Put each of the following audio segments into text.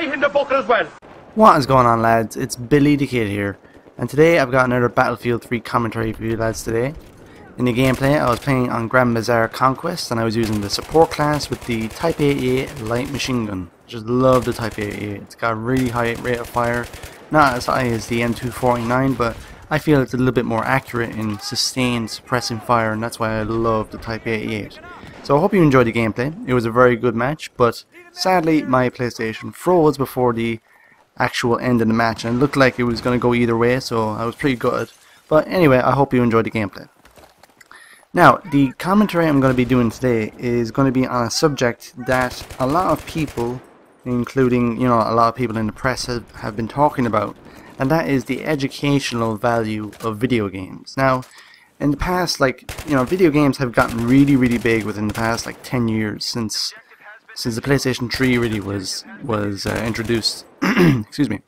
eye in the bucket as well. What is going on, lads? It's Billy the Kid here, and today I've got another Battlefield 3 commentary for you lads today. In the gameplay I was playing on Grand Bazaar Conquest and I was using the support class with the Type 88 light machine gun. Just love the Type 88. It's got a really high rate of fire, not as high as the M249, but I feel it's a little bit more accurate in sustained suppressing fire, and that's why I love the Type 88. So I hope you enjoyed the gameplay. It was a very good match, but sadly my PlayStation froze before the actual end of the match, and it looked like it was going to go either way, so I was pretty good. But anyway, I hope you enjoyed the gameplay. Now, the commentary I'm going to be doing today is going to be on a subject that a lot of people, including, a lot of people in the press have been talking about, and that is the educational value of video games. Now, in the past, video games have gotten really, really big within the past, 10 years since the PlayStation 3 really was introduced. Excuse me.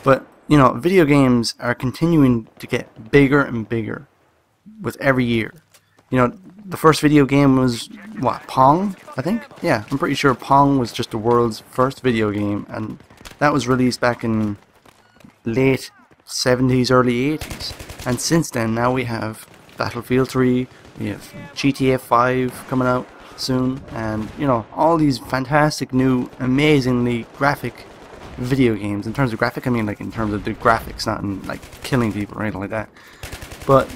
But, video games are continuing to get bigger and bigger with every year. The first video game was, what, Pong, I think? Yeah, I'm pretty sure Pong was just the world's first video game, and that was released back in late 70s, early 80s. And since then, now we have Battlefield 3, we have GTA 5 coming out soon, and, all these fantastic new, amazingly graphic video games. In terms of graphic, I mean in terms of the graphics, not in killing people or anything like that. But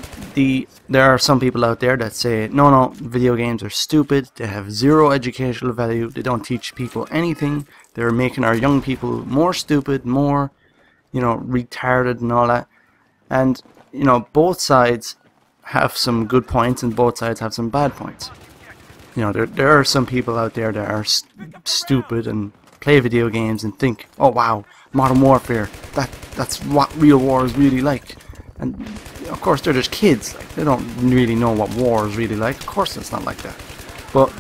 there are some people out there that say, no, video games are stupid, they have zero educational value, they don't teach people anything, they're making our young people more stupid, more, retarded and all that. And, both sides have some good points and both sides have some bad points. There are some people out there that are stupid and play video games and think, oh wow, Modern Warfare, that's what real war is really like. And of course they're just kids, they don't really know what war is really like. Of course it's not like that. But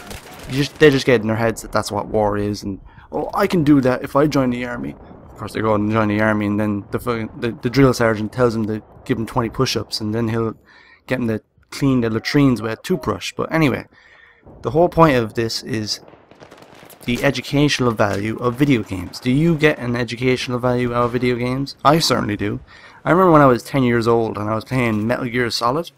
they just get in their heads that that's what war is, and oh, I can do that if I join the army. Of course they go and join the army, and then the drill sergeant tells them to give him 20 push-ups, and then he'll get them to clean the latrines with a toothbrush. But anyway, the whole point of this is the educational value of video games. Do you get an educational value out of video games? I certainly do. I remember when I was 10 years old and I was playing Metal Gear Solid,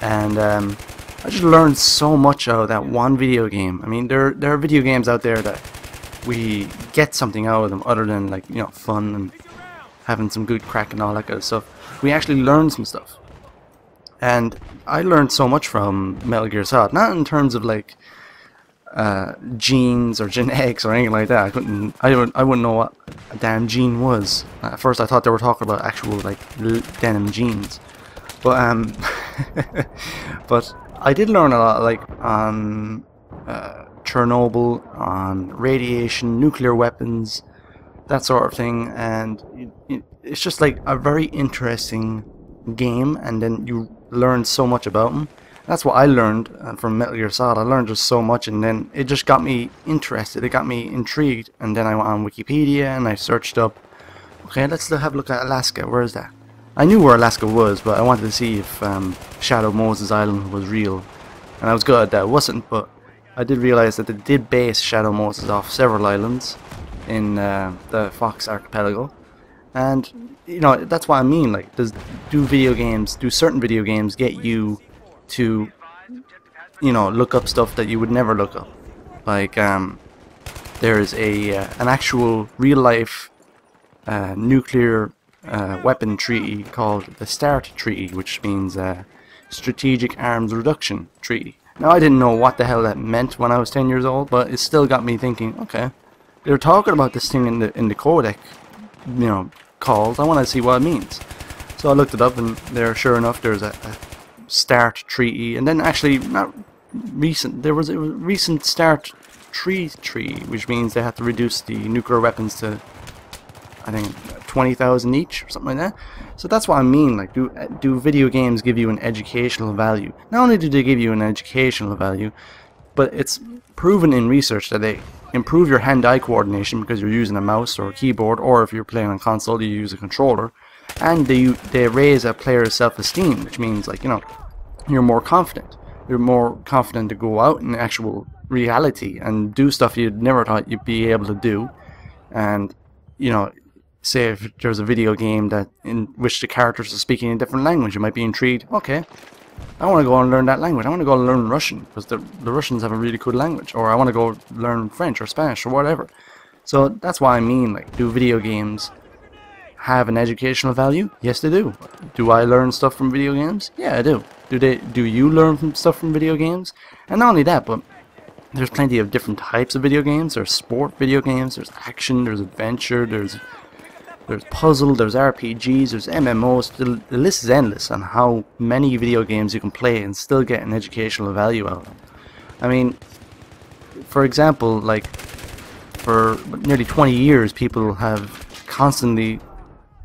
and I just learned so much out of that one video game. I mean, there are video games out there that we get something out of them other than fun and having some good crack and all that kind of stuff. We actually learn some stuff, and I learned so much from Metal Gear Solid. Not in terms of genes or genetics or anything like that. I wouldn't know what a damn gene was. At first I thought they were talking about actual denim jeans, but but I did learn a lot on Chernobyl, on radiation, nuclear weapons, that sort of thing, and it's just a very interesting game, and then you learn so much about them. That's what I learned from Metal Gear Solid. I learned just so much, and then it just got me interested, it got me intrigued, and then I went on Wikipedia and I searched up, okay, let's have a look at Alaska. Where is that? I knew where Alaska was, but I wanted to see if Shadow Moses Island was real, and I was good at that. It wasn't, but I did realize that they did base Shadow Moses off several islands in the Fox Archipelago, and that's what I mean. Do certain video games get you to look up stuff that you would never look up? There is an actual real life nuclear weapon treaty called the START Treaty, which means Strategic Arms Reduction Treaty. Now, I didn't know what the hell that meant when I was 10 years old, but it still got me thinking, okay, they're talking about this thing in the codec calls. I want to see what it means. So I looked it up, and sure enough, there's a START Treaty, and then actually not recent, there was a recent START Treaty, which means they have to reduce the nuclear weapons to, I think, 20,000 each or something like that. So that's what I mean. Do video games give you an educational value? Not only do they give you an educational value, but it's proven in research that they improve your hand-eye coordination because you're using a mouse or a keyboard, or if you're playing on console you use a controller, and they raise a player's self-esteem, which means you're more confident. You're more confident to go out in actual reality and do stuff you'd never thought you'd be able to do. And you know, say if there's a video game that in which the characters are speaking a different language, you might be intrigued. Okay, I want to go and learn that language. I want to go and learn Russian because the Russians have a really good language. Or I want to go learn French or Spanish or whatever. So that's what I mean. Like, do video games have an educational value? Yes, they do. Do I learn stuff from video games? Yeah, I do. Do you learn stuff from video games? And not only that, but there's plenty of different types of video games. There's sport video games, there's action, there's adventure, there's puzzle, there's RPGs, there's MMOs. The list is endless on how many video games you can play and still get an educational value out of them. I mean, for example, like, for nearly 20 years people have constantly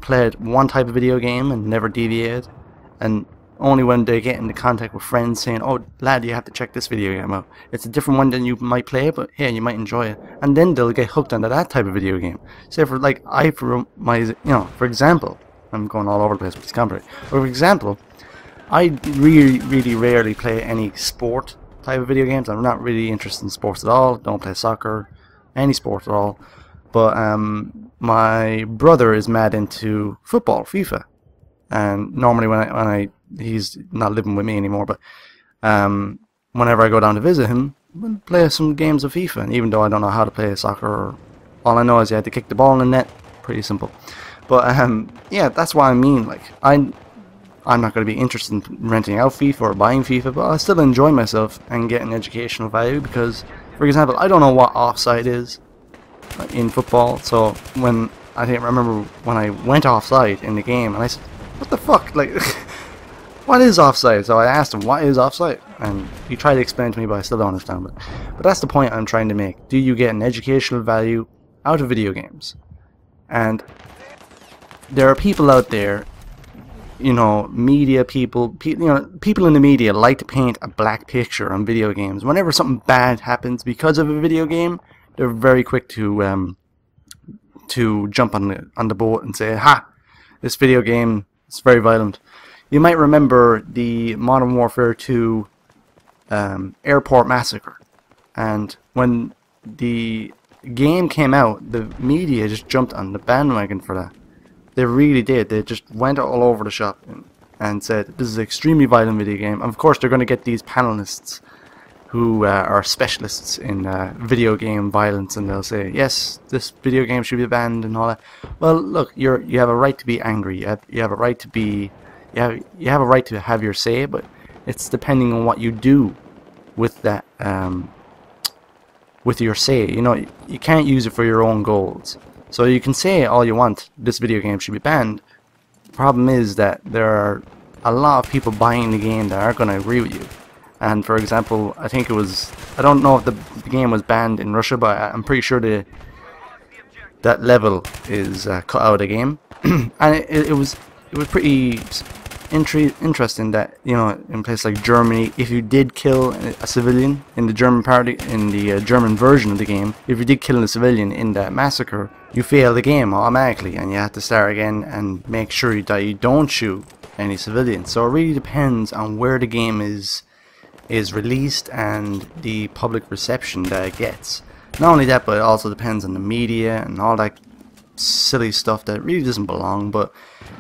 played one type of video game and never deviated, and only when they get into contact with friends saying, oh lad, you have to check this video game out, it's a different one than you might play, but hey, you might enjoy it, and then they'll get hooked onto that type of video game. Say for like, for example, I'm going all over the place with this commentary, for example, I really rarely play any sport type of video games. I'm not really interested in sports at all. Don't play soccer, any sport at all. But my brother is mad into football, FIFA, and normally when he's not living with me anymore, but whenever I go down to visit him, we'll play some games of FIFA. And even though I don't know how to play soccer, all I know is you had to kick the ball in the net. Pretty simple. But yeah, that's what I mean. Like, I'm not going to be interested in renting out FIFA or buying FIFA, but I still enjoy myself and get an educational value because, for example, I don't know what offside is in football. So when I remember when I went offside in the game, and I said, "What the fuck? Like, what is offside?" So I asked him, "What is offside?" And he tried to explain to me, but I still don't understand. But that's the point I'm trying to make. Do you get an educational value out of video games? And there are people out there, you know, media people, people in the media like to paint a black picture on video games. Whenever something bad happens because of a video game, they're very quick to jump on the boat and say, "Ha, this video game is very violent." You might remember the Modern Warfare 2 airport massacre, and when the game came out, the media just jumped on the bandwagon for that. They really did. They just went all over the shop and said, this is an extremely violent video game. And of course, they're going to get these panelists who are specialists in video game violence, and they'll say, yes, this video game should be banned and all that. Well, look, you have a right to be angry. You have a right to be, you have a right to have your say, but it's depending on what you do with that, with your say. You know, you can't use it for your own goals. So you can say all you want, this video game should be banned. The problem is that there are a lot of people buying the game that aren't going to agree with you. And for example, I think it was, I don't know if the game was banned in Russia, but I'm pretty sure that level is cut out of the game. And it was pretty interesting that, you know, in places like Germany, if you did kill a civilian in the German German version of the game, if you did kill a civilian in that massacre, you fail the game automatically, and you have to start again and make sure that you don't shoot any civilians. So it really depends on where the game is released and the public reception that it gets. Not only that, but it also depends on the media and all that silly stuff that really doesn't belong. But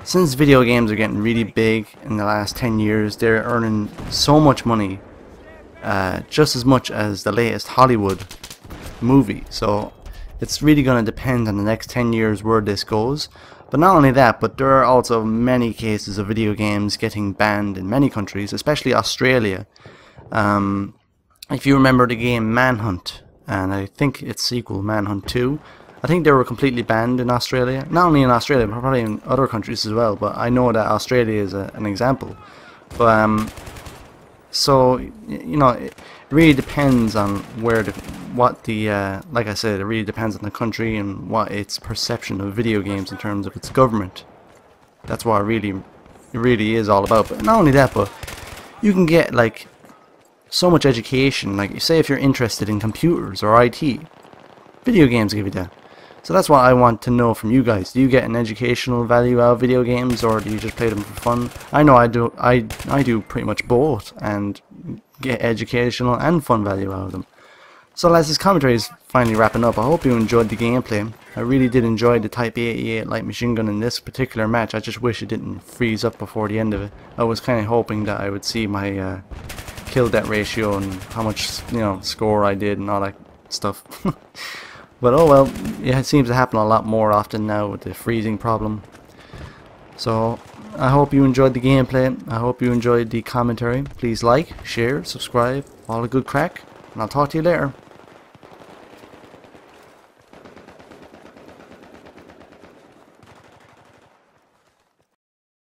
since video games are getting really big in the last 10 years, they're earning so much money, just as much as the latest Hollywood movie. So it's really going to depend on the next 10 years where this goes. But not only that, but there are also many cases of video games getting banned in many countries, especially Australia. If you remember the game Manhunt, and I think its sequel, Manhunt 2, I think they were completely banned in Australia. Not only in Australia, but probably in other countries as well. But I know that Australia is an example. But so, you know, it really depends on like I said, it really depends on the country and what its perception of video games in terms of its government. That's what it really is all about. But not only that, but you can get like so much education. Like, you say, if you're interested in computers or IT, video games give you that. So that's what I want to know from you guys. Do you get an educational value out of video games, or do you just play them for fun? I know I do. I do pretty much both, and get educational and fun value out of them. So lads, this commentary is finally wrapping up. I hope you enjoyed the gameplay. I really did enjoy the Type 88 light machine gun in this particular match. I just wish it didn't freeze up before the end of it. I was kind of hoping that I would see my kill death ratio and how much, you know, score I did and all that stuff. But oh well, it seems to happen a lot more often now with the freezing problem. So I hope you enjoyed the gameplay. I hope you enjoyed the commentary. Please like, share, subscribe, all the good crack, and I'll talk to you later.